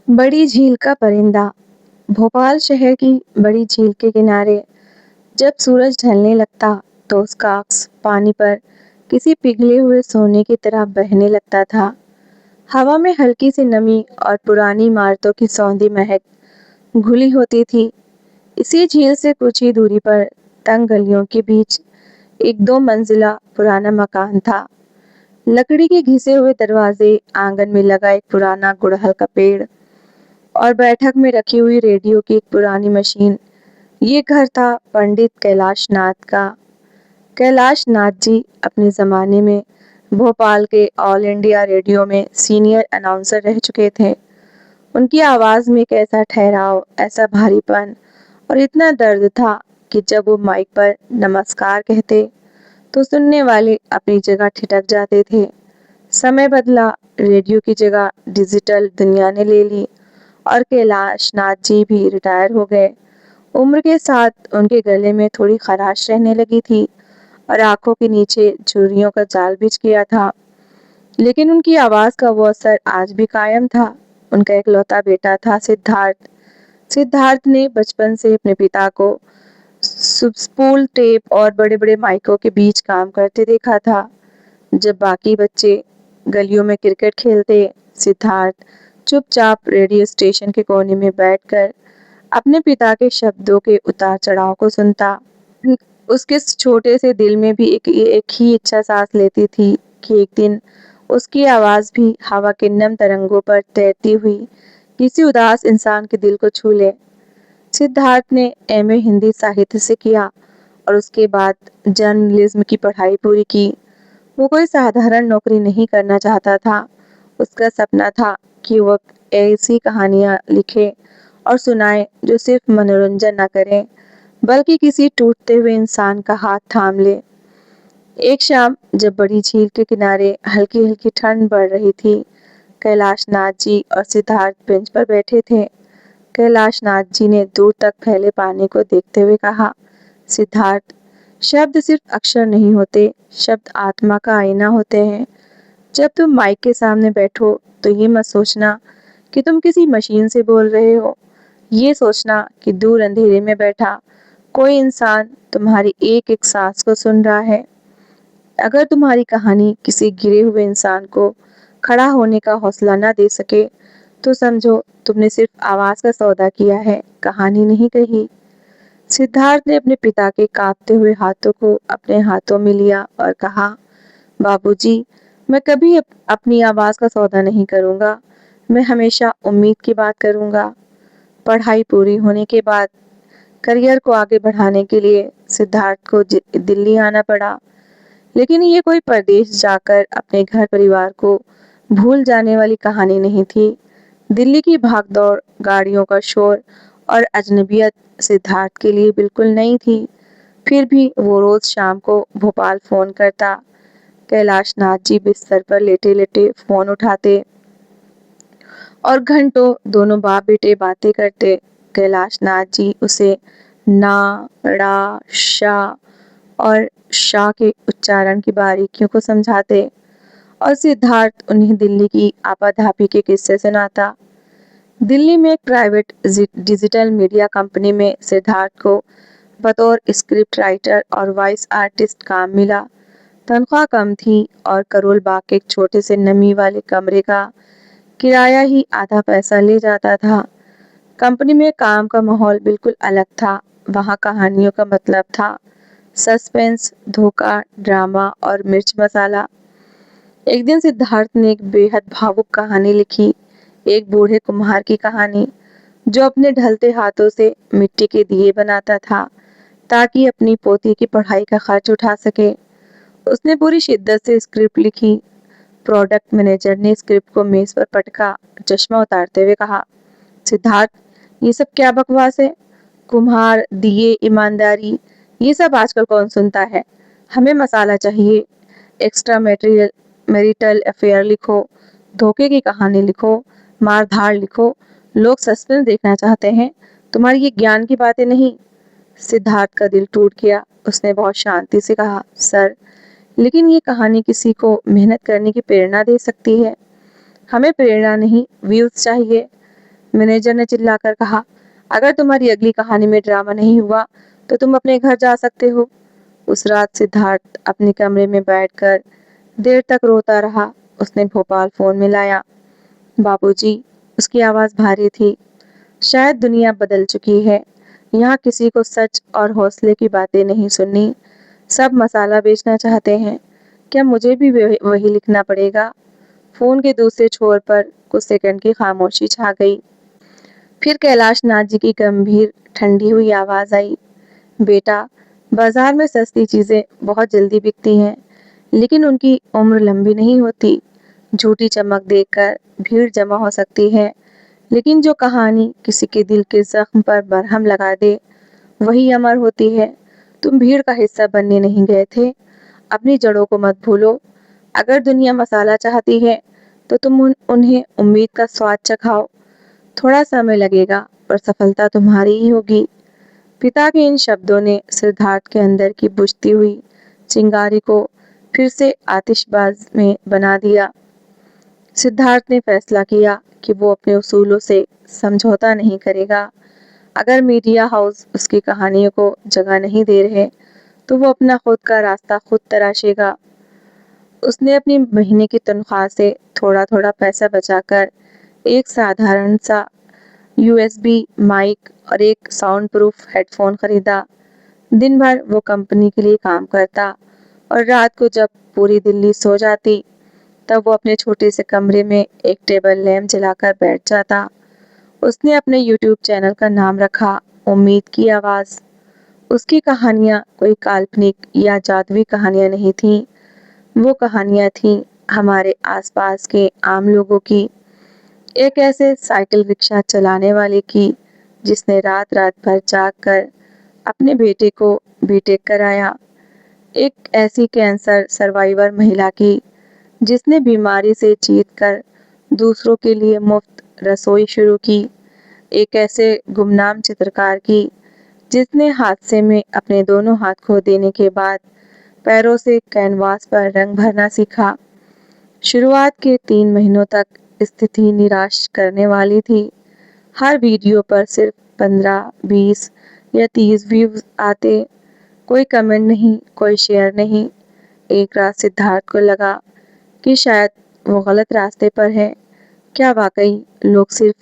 बड़ी झील का परिंदा। भोपाल शहर की बड़ी झील के किनारे जब सूरज ढलने लगता तो उसका अक्स पानी पर किसी पिघले हुए सोने की तरह बहने लगता था। हवा में हल्की सी नमी और पुरानी इमारतों की सौंधी महक घुली होती थी। इसी झील से कुछ ही दूरी पर तंग गलियों के बीच एक दो मंजिला पुराना मकान था। लकड़ी के घिसे हुए दरवाजे, आंगन में लगा एक पुराना गुड़हल का पेड़ और बैठक में रखी हुई रेडियो की एक पुरानी मशीन। ये घर था पंडित कैलाश नाथ का। कैलाश नाथ जी अपने ज़माने में भोपाल के ऑल इंडिया रेडियो में सीनियर अनाउंसर रह चुके थे। उनकी आवाज़ में एक ऐसा ठहराव, ऐसा भारीपन और इतना दर्द था कि जब वो माइक पर नमस्कार कहते तो सुनने वाले अपनी जगह ठिठक जाते थे। समय बदला, रेडियो की जगह डिजिटल दुनिया ने ले ली और कैलाश नाथ जी भी रिटायर हो गए। उम्र के साथ उनके गले में थोड़ी खराश रहने लगी थी और आंखों के नीचे झुर्रियों का जाल बिछ गया था, लेकिन उनकी आवाज का वो असर आज भी कायम था। उनका इकलौता बेटा था सिद्धार्थ। सिद्धार्थ ने बचपन से अपने पिता को स्पूल टेप और बड़े बड़े माइकों के बीच काम करते देखा था। जब बाकी बच्चे गलियों में क्रिकेट खेलते, सिद्धार्थ चुपचाप रेडियो स्टेशन के कोने में बैठकर अपने पिता के शब्दों के उतार चढ़ाव को सुनता। उसके छोटे से दिल में भी एक ही इच्छा सांस लेती थी कि एक दिन उसकी आवाज भी हवा के नम तरंगों पर तैरती हुई किसी उदास इंसान के दिल को छू ले। सिद्धार्थ ने एमए हिंदी साहित्य से किया और उसके बाद जर्नलिज्म की पढ़ाई पूरी की। वो कोई साधारण नौकरी नहीं करना चाहता था। उसका सपना था कि वो ऐसी कहानियां लिखे और सुनाए जो सिर्फ मनोरंजन न करें बल्कि किसी टूटते हुए इंसान का हाथ थाम ले। एक शाम जब बड़ी झील के किनारे हल्की हल्की ठंड बढ़ रही थी, कैलाश नाथ जी और सिद्धार्थ बेंच पर बैठे थे। कैलाश नाथ जी ने दूर तक फैले पानी को देखते हुए कहा, सिद्धार्थ, शब्द सिर्फ अक्षर नहीं होते, शब्द आत्मा का आईना होते हैं। जब तुम माइक के सामने बैठो तो ये मत सोचना कि तुम किसी मशीन से बोल रहे हो। ये सोचना कि दूर अंधेरे में बैठा कोई इंसान तुम्हारी एक एक सांस को सुन रहा है। अगर तुम्हारी कहानी किसी गिरे हुए इंसान को खड़ा होने का हौसला ना दे सके तो समझो तुमने सिर्फ आवाज का सौदा किया है, कहानी नहीं कही। सिद्धार्थ ने अपने पिता के कांपते हुए हाथों को अपने हाथों में लिया और कहा, बाबूजी, मैं कभी अपनी आवाज का सौदा नहीं करूंगा। मैं हमेशा उम्मीद की बात करूंगा। पढ़ाई पूरी होने के बाद करियर को आगे बढ़ाने के लिए सिद्धार्थ को दिल्ली आना पड़ा, लेकिन ये कोई परदेश जाकर अपने घर परिवार को भूल जाने वाली कहानी नहीं थी। दिल्ली की भागदौड़, गाड़ियों का शोर और अजनबियत सिद्धार्थ के लिए बिल्कुल नई थी। फिर भी वो रोज शाम को भोपाल फोन करता। कैलाश नाथ जी बिस्तर पर लेटे लेटे फोन उठाते और घंटों दोनों बाप बेटे बातें करते। कैलाश नाथ जी उसे ना, ड़ा, शा और शाह के उच्चारण की बारीकियों को समझाते और सिद्धार्थ उन्हें दिल्ली की आपाधापी के किस्से सुनाता। दिल्ली में एक प्राइवेट डिजिटल मीडिया कंपनी में सिद्धार्थ को बतौर स्क्रिप्ट राइटर और वॉइस आर्टिस्ट काम मिला। तनख्वाह कम थी और करोल बाग के एक छोटे से नमी वाले कमरे का किराया ही आधा पैसा ले जाता था। कंपनी में काम का माहौल बिल्कुल अलग था। वहाँ कहानियों का मतलब था सस्पेंस, धोखा, ड्रामा और मिर्च मसाला। एक दिन सिद्धार्थ ने एक बेहद भावुक कहानी लिखी, एक बूढ़े कुम्हार की कहानी जो अपने ढलते हाथों से मिट्टी के दिए बनाता था ताकि अपनी पोती की पढ़ाई का खर्च उठा सके। उसने पूरी शिद्दत से स्क्रिप्ट लिखी। प्रोडक्ट मैनेजर ने स्क्रिप्ट को मेज पर पटका, चश्मा उतारते हुए कहा, सिद्धार्थ, ये सब क्या बकवास है? कुम्हार, दिए, ईमानदारी, ये सब आजकल कौन सुनता है? हमें मसाला चाहिए। एक्स्ट्रा मैरिटल अफेयर लिखो, धोखे की कहानी लिखो, मारधाड़ लिखो। लोग सस्पेंस देखना चाहते हैं, तुम्हारी ये ज्ञान की बातें नहीं। सिद्धार्थ का दिल टूट गया। उसने बहुत शांति से कहा, सर, लेकिन ये कहानी किसी को मेहनत करने की प्रेरणा दे सकती है। हमें प्रेरणा नहीं, व्यूज चाहिए। मैनेजर ने चिल्लाकर कहा, अगर तुम्हारी अगली कहानी में ड्रामा नहीं हुआ तो तुम अपने घर जा सकते हो। उस रात सिद्धार्थ अपने कमरे में बैठकर देर तक रोता रहा। उसने भोपाल फोन मिलाया। बाबूजी, उसकी आवाज भारी थी। शायद दुनिया बदल चुकी है। यहाँ किसी को सच और हौसले की बातें नहीं सुननी। सब मसाला बेचना चाहते हैं। क्या मुझे भी वही लिखना पड़ेगा? फोन के दूसरे छोर पर कुछ सेकंड की खामोशी छा गई। फिर कैलाश नाथ जी की गंभीर ठंडी हुई आवाज आई, बेटा, बाजार में सस्ती चीजें बहुत जल्दी बिकती हैं, लेकिन उनकी उम्र लंबी नहीं होती। झूठी चमक देखकर भीड़ जमा हो सकती है, लेकिन जो कहानी किसी के दिल के जख्म पर मरहम लगा दे, वही अमर होती है। तुम भीड़ का हिस्सा बनने नहीं गए थे। अपनी जड़ों को मत भूलो। अगर दुनिया मसाला चाहती है तो तुम उन्हें उम्मीद का स्वाद चखाओ। थोड़ा समय लगेगा पर सफलता तुम्हारी ही होगी। पिता के इन शब्दों ने सिद्धार्थ के अंदर की बुझती हुई चिंगारी को फिर से आतिशबाज में बना दिया। सिद्धार्थ ने फैसला किया कि वो अपने उसूलों से समझौता नहीं करेगा। अगर मीडिया हाउस उसकी कहानियों को जगह नहीं दे रहे तो वो अपना खुद का रास्ता खुद तराशेगा। उसने अपनी महीने की तनख्वाह से थोड़ा थोड़ा पैसा बचाकर एक साधारण सा यूएसबी माइक और एक साउंड प्रूफ हेडफोन खरीदा। दिन भर वो कंपनी के लिए काम करता और रात को जब पूरी दिल्ली सो जाती तब वो अपने छोटे से कमरे में एक टेबल लैंप जलाकर बैठ जाता। उसने अपने यूट्यूब चैनल का नाम रखा उम्मीद की आवाज़। उसकी कहानियाँ कोई काल्पनिक या जादुई कहानियाँ नहीं थीं। वो कहानियाँ थीं हमारे आसपास के आम लोगों की। एक ऐसे साइकिल रिक्शा चलाने वाले की जिसने रात रात भर जाग कर अपने बेटे को बीटेक कराया। एक ऐसी कैंसर सर्वाइवर महिला की जिसने बीमारी से जीत कर दूसरों के लिए मुफ्त रसोई शुरू की। एक ऐसे गुमनाम चित्रकार की जिसने हादसे में अपने दोनों हाथ खो देने के बाद पैरों से कैनवास पर रंग भरना सीखा। शुरुआत के 3 महीनों तक स्थिति निराश करने वाली थी। हर वीडियो पर सिर्फ 15, 20 या 30 व्यूज आते। कोई कमेंट नहीं, कोई शेयर नहीं। एक रात सिद्धार्थ को लगा कि शायद वो गलत रास्ते पर है। क्या वाकई लोग सिर्फ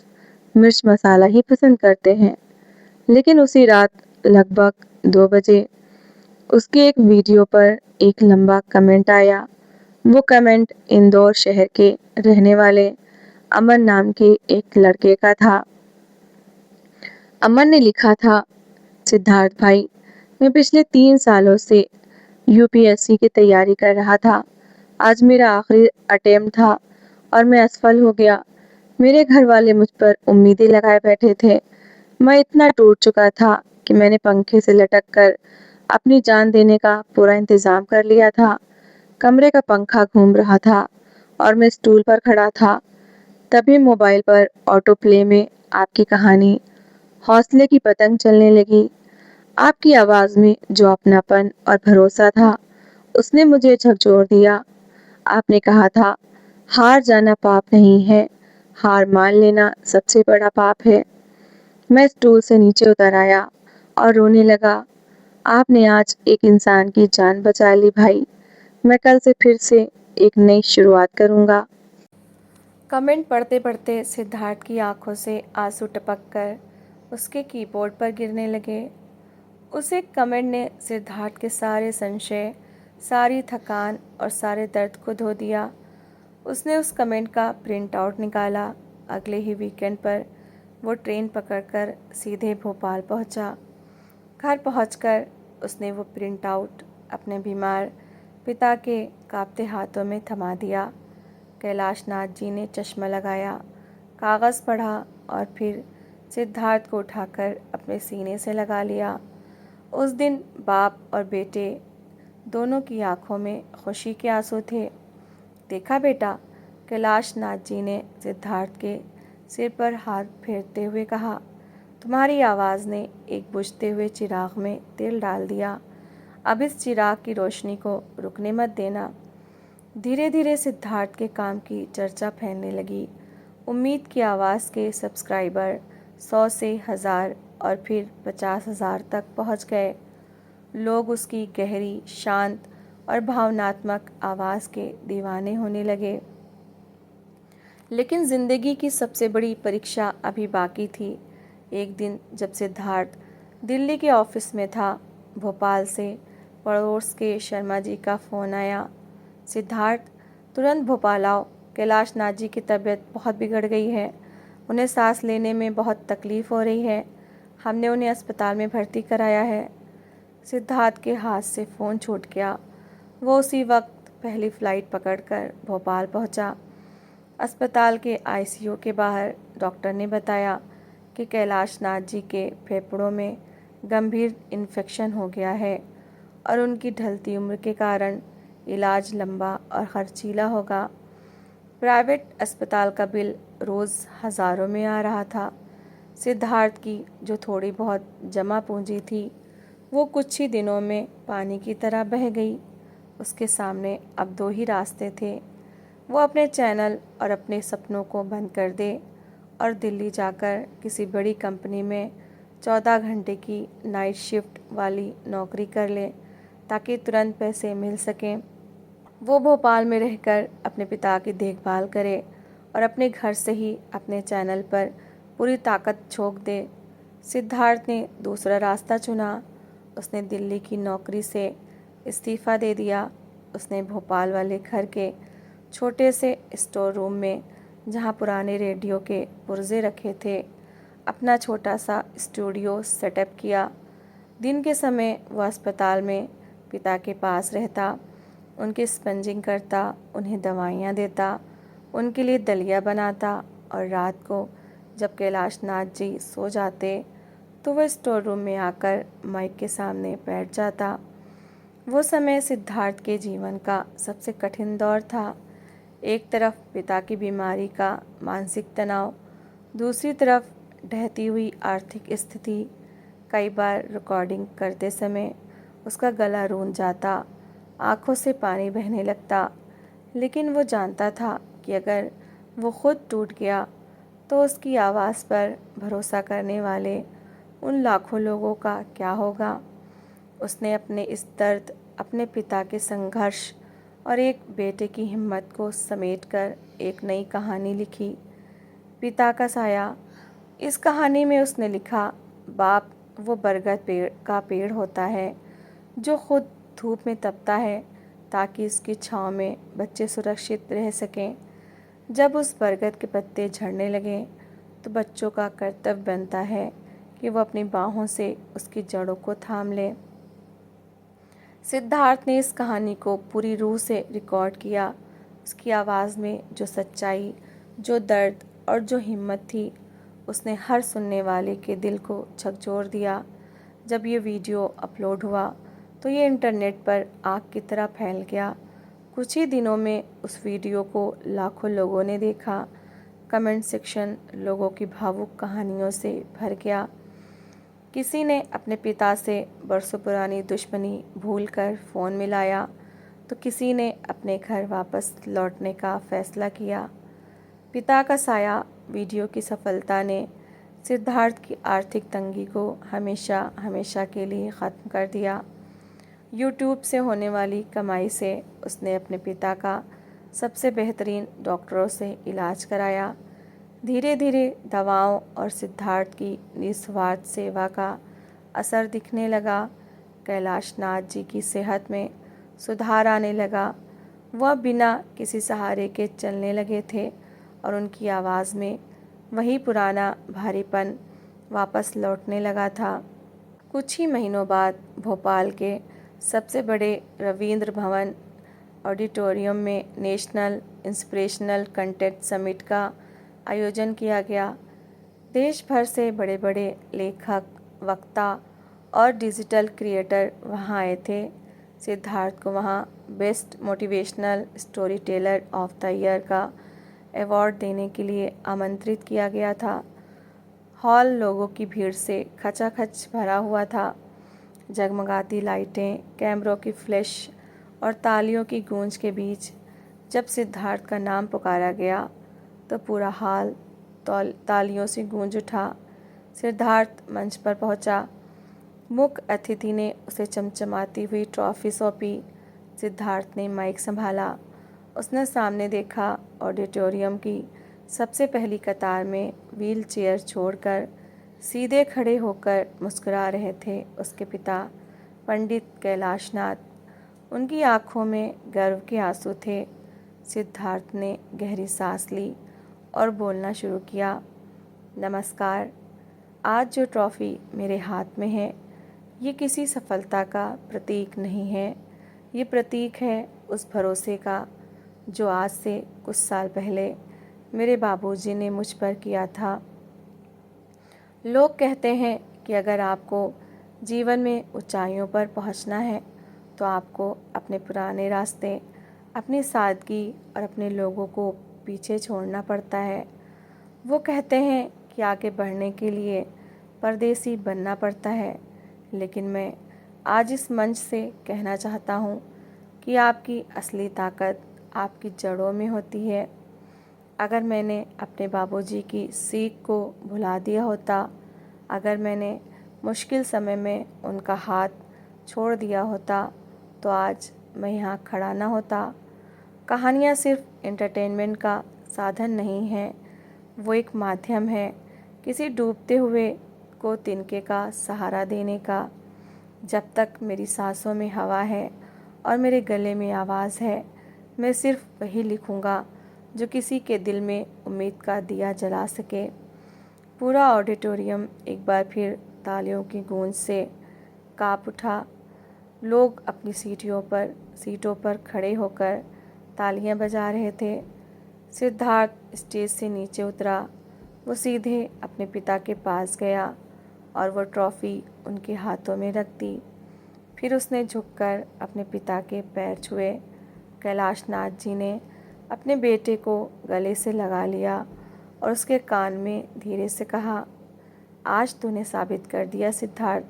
मिर्च मसाला ही पसंद करते हैं? लेकिन उसी रात लगभग 2 बजे उसके एक वीडियो पर एक लंबा कमेंट आया। वो कमेंट इंदौर शहर के रहने वाले अमन नाम के एक लड़के का था। अमन ने लिखा था, सिद्धार्थ भाई, मैं पिछले 3 सालों से यूपीएससी की तैयारी कर रहा था। आज मेरा आखिरी अटेम्प्ट था और मैं असफल हो गया। मेरे घर वाले मुझ पर उम्मीदें लगाए बैठे थे। मैं इतना टूट चुका था कि मैंने पंखे से लटक कर अपनी जान देने का पूरा इंतजाम कर लिया था। कमरे का पंखा घूम रहा था और मैं स्टूल पर खड़ा था। तभी मोबाइल पर ऑटो प्ले में आपकी कहानी हौसले की पतंग चलने लगी। आपकी आवाज में जो अपनापन और भरोसा था उसने मुझे झकझोर दिया। आपने कहा था, हार जाना पाप नहीं है, हार मान लेना सबसे बड़ा पाप है। मैं स्टूल से नीचे उतर आया और रोने लगा। आपने आज एक इंसान की जान बचा ली भाई। मैं कल से फिर से एक नई शुरुआत करूंगा। कमेंट पढ़ते पढ़ते सिद्धार्थ की आंखों से आंसू टपक कर उसके कीबोर्ड पर गिरने लगे। उस एक कमेंट ने सिद्धार्थ के सारे संशय, सारी थकान और सारे दर्द को धो दिया। उसने उस कमेंट का प्रिंट आउट निकाला। अगले ही वीकेंड पर वो ट्रेन पकड़कर सीधे भोपाल पहुंचा। घर पहुंचकर उसने वो प्रिंट आउट अपने बीमार पिता के कांपते हाथों में थमा दिया। कैलाश नाथ जी ने चश्मा लगाया, कागज़ पढ़ा और फिर सिद्धार्थ को उठाकर अपने सीने से लगा लिया। उस दिन बाप और बेटे दोनों की आंखों में खुशी के आंसू थे। देखा बेटा, कैलाश नाथ जी ने सिद्धार्थ के सिर पर हाथ फेरते हुए कहा, तुम्हारी आवाज़ ने एक बुझते हुए चिराग में तेल डाल दिया। अब इस चिराग की रोशनी को रुकने मत देना। धीरे धीरे सिद्धार्थ के काम की चर्चा फैलने लगी। उम्मीद की आवाज़ के सब्सक्राइबर 100 से 1000 और फिर 50,000 तक पहुंच गए। लोग उसकी गहरी, शांत और भावनात्मक आवाज़ के दीवाने होने लगे। लेकिन ज़िंदगी की सबसे बड़ी परीक्षा अभी बाकी थी। एक दिन जब सिद्धार्थ दिल्ली के ऑफिस में था, भोपाल से पड़ोस के शर्मा जी का फ़ोन आया। सिद्धार्थ, तुरंत भोपाल आओ, कैलाश नाथ जी की तबीयत बहुत बिगड़ गई है। उन्हें सांस लेने में बहुत तकलीफ़ हो रही है। हमने उन्हें अस्पताल में भर्ती कराया है। सिद्धार्थ के हाथ से फ़ोन छूट गया। वो उसी वक्त पहली फ़्लाइट पकड़कर भोपाल पहुंचा। अस्पताल के आईसीयू के बाहर डॉक्टर ने बताया कि कैलाश नाथ जी के फेफड़ों में गंभीर इन्फेक्शन हो गया है और उनकी ढलती उम्र के कारण इलाज लंबा और खर्चीला होगा। प्राइवेट अस्पताल का बिल रोज़ हज़ारों में आ रहा था। सिद्धार्थ की जो थोड़ी बहुत जमा पूंजी थी, वो कुछ ही दिनों में पानी की तरह बह गई। उसके सामने अब दो ही रास्ते थे। वो अपने चैनल और अपने सपनों को बंद कर दे और दिल्ली जाकर किसी बड़ी कंपनी में 14 घंटे की नाइट शिफ्ट वाली नौकरी कर ले ताकि तुरंत पैसे मिल सकें। वो भोपाल में रहकर अपने पिता की देखभाल करे और अपने घर से ही अपने चैनल पर पूरी ताकत झोंक दे। सिद्धार्थ ने दूसरा रास्ता चुना। उसने दिल्ली की नौकरी से इस्तीफ़ा दे दिया। उसने भोपाल वाले घर के छोटे से स्टोर रूम में, जहाँ पुराने रेडियो के पुर्जे रखे थे, अपना छोटा सा स्टूडियो सेटअप किया। दिन के समय वह अस्पताल में पिता के पास रहता, उनकी स्पंजिंग करता, उन्हें दवाइयाँ देता, उनके लिए दलिया बनाता और रात को जब कैलाश नाथ जी सो जाते तो वह स्टोर रूम में आकर माइक के सामने बैठ जाता। वो समय सिद्धार्थ के जीवन का सबसे कठिन दौर था। एक तरफ पिता की बीमारी का मानसिक तनाव, दूसरी तरफ ढहती हुई आर्थिक स्थिति। कई बार रिकॉर्डिंग करते समय उसका गला रूंध जाता, आंखों से पानी बहने लगता, लेकिन वो जानता था कि अगर वो खुद टूट गया तो उसकी आवाज़ पर भरोसा करने वाले उन लाखों लोगों का क्या होगा। उसने अपने इस दर्द, अपने पिता के संघर्ष और एक बेटे की हिम्मत को समेटकर एक नई कहानी लिखी, पिता का साया। इस कहानी में उसने लिखा, बाप वो बरगद का पेड़ होता है जो खुद धूप में तपता है ताकि उसकी छांव में बच्चे सुरक्षित रह सकें। जब उस बरगद के पत्ते झड़ने लगें तो बच्चों का कर्तव्य बनता है कि वो अपनी बाहों से उसकी जड़ों को थाम लें। सिद्धार्थ ने इस कहानी को पूरी रूह से रिकॉर्ड किया। उसकी आवाज़ में जो सच्चाई, जो दर्द और जो हिम्मत थी, उसने हर सुनने वाले के दिल को झकझोर दिया। जब ये वीडियो अपलोड हुआ तो ये इंटरनेट पर आग की तरह फैल गया। कुछ ही दिनों में उस वीडियो को लाखों लोगों ने देखा। कमेंट सेक्शन लोगों की भावुक कहानियों से भर गया। किसी ने अपने पिता से बरसों पुरानी दुश्मनी भूलकर फ़ोन मिलाया तो किसी ने अपने घर वापस लौटने का फ़ैसला किया। पिता का साया वीडियो की सफलता ने सिद्धार्थ की आर्थिक तंगी को हमेशा हमेशा के लिए ख़त्म कर दिया। यूट्यूब से होने वाली कमाई से उसने अपने पिता का सबसे बेहतरीन डॉक्टरों से इलाज कराया। धीरे धीरे दवाओं और सिद्धार्थ की निस्वार्थ सेवा का असर दिखने लगा। कैलाश नाथ जी की सेहत में सुधार आने लगा। वह बिना किसी सहारे के चलने लगे थे और उनकी आवाज़ में वही पुराना भारीपन वापस लौटने लगा था। कुछ ही महीनों बाद भोपाल के सबसे बड़े रविंद्र भवन ऑडिटोरियम में नेशनल इंस्पिरेशनल कंटेंट समिट का आयोजन किया गया। देश भर से बड़े बड़े लेखक, वक्ता और डिजिटल क्रिएटर वहां आए थे। सिद्धार्थ को वहां best motivational story teller of the year का अवार्ड देने के लिए आमंत्रित किया गया था। हॉल लोगों की भीड़ से खचाखच भरा हुआ था। जगमगाती लाइटें, कैमरों की फ्लैश और तालियों की गूंज के बीच जब सिद्धार्थ का नाम पुकारा गया तो पूरा हाल तालियों से गूंज उठा। सिद्धार्थ मंच पर पहुंचा। मुख्य अतिथि ने उसे चमचमाती हुई ट्रॉफी सौंपी। सिद्धार्थ ने माइक संभाला। उसने सामने देखा, ऑडिटोरियम की सबसे पहली कतार में व्हील चेयर छोड़कर सीधे खड़े होकर मुस्कुरा रहे थे उसके पिता पंडित कैलाशनाथ। उनकी आंखों में गर्व के आंसू थे। सिद्धार्थ ने गहरी सांस ली और बोलना शुरू किया। नमस्कार, आज जो ट्रॉफ़ी मेरे हाथ में है, ये किसी सफलता का प्रतीक नहीं है। ये प्रतीक है उस भरोसे का जो आज से कुछ साल पहले मेरे बाबूजी ने मुझ पर किया था। लोग कहते हैं कि अगर आपको जीवन में ऊंचाइयों पर पहुंचना है तो आपको अपने पुराने रास्ते, अपनी सादगी और अपने लोगों को पीछे छोड़ना पड़ता है। वो कहते हैं कि आगे बढ़ने के लिए परदेसी बनना पड़ता है, लेकिन मैं आज इस मंच से कहना चाहता हूँ कि आपकी असली ताकत आपकी जड़ों में होती है। अगर मैंने अपने बाबूजी की सीख को भुला दिया होता, अगर मैंने मुश्किल समय में उनका हाथ छोड़ दिया होता, तो आज मैं यहाँ खड़ा ना होता। कहानियाँ सिर्फ एंटरटेनमेंट का साधन नहीं है, वो एक माध्यम है किसी डूबते हुए को तिनके का सहारा देने का। जब तक मेरी सांसों में हवा है और मेरे गले में आवाज़ है, मैं सिर्फ वही लिखूँगा जो किसी के दिल में उम्मीद का दिया जला सके। पूरा ऑडिटोरियम एक बार फिर तालियों की गूंज से काँप उठा। लोग अपनी सीटों पर खड़े होकर तालियां बजा रहे थे। सिद्धार्थ स्टेज से नीचे उतरा। वो सीधे अपने पिता के पास गया और वो ट्रॉफ़ी उनके हाथों में रख दी। फिर उसने झुककर अपने पिता के पैर छुए। कैलाशनाथ जी ने अपने बेटे को गले से लगा लिया और उसके कान में धीरे से कहा, आज तूने साबित कर दिया सिद्धार्थ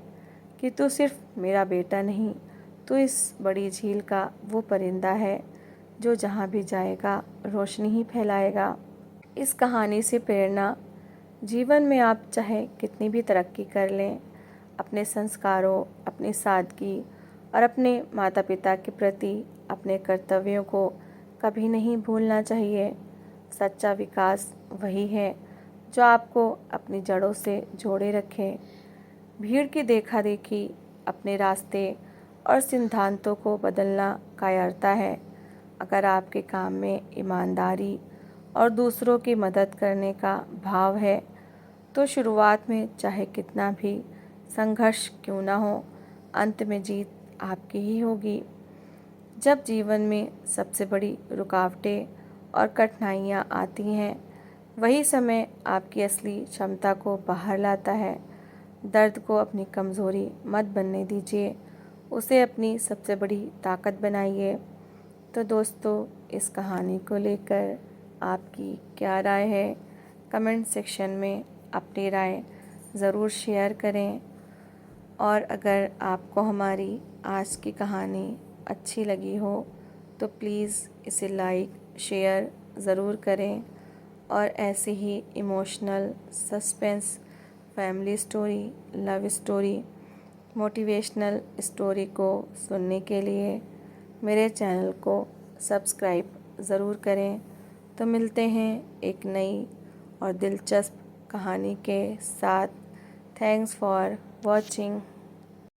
कि तू सिर्फ मेरा बेटा नहीं, तू इस बड़ी झील का वो परिंदा है जो जहाँ भी जाएगा रोशनी ही फैलाएगा। इस कहानी से प्रेरणा, जीवन में आप चाहे कितनी भी तरक्की कर लें, अपने संस्कारों, अपनी सादगी और अपने माता पिता के प्रति अपने कर्तव्यों को कभी नहीं भूलना चाहिए। सच्चा विकास वही है जो आपको अपनी जड़ों से जोड़े रखे। भीड़ की देखा देखी, अपने रास्ते और सिद्धांतों को बदलना कायरता है। अगर आपके काम में ईमानदारी और दूसरों की मदद करने का भाव है, तो शुरुआत में चाहे कितना भी संघर्ष क्यों ना हो, अंत में जीत आपकी ही होगी। जब जीवन में सबसे बड़ी रुकावटें और कठिनाइयाँ आती हैं, वही समय आपकी असली क्षमता को बाहर लाता है। दर्द को अपनी कमज़ोरी मत बनने दीजिए, उसे अपनी सबसे बड़ी ताकत बनाइए। तो दोस्तों, इस कहानी को लेकर आपकी क्या राय है? कमेंट सेक्शन में अपनी राय ज़रूर शेयर करें। और अगर आपको हमारी आज की कहानी अच्छी लगी हो तो प्लीज़ इसे लाइक शेयर ज़रूर करें। और ऐसे ही emotional, suspense, family story, love story, motivational story को सुनने के लिए मेरे चैनल को सब्सक्राइब ज़रूर करें। तो मिलते हैं एक नई और दिलचस्प कहानी के साथ। Thanks for watching.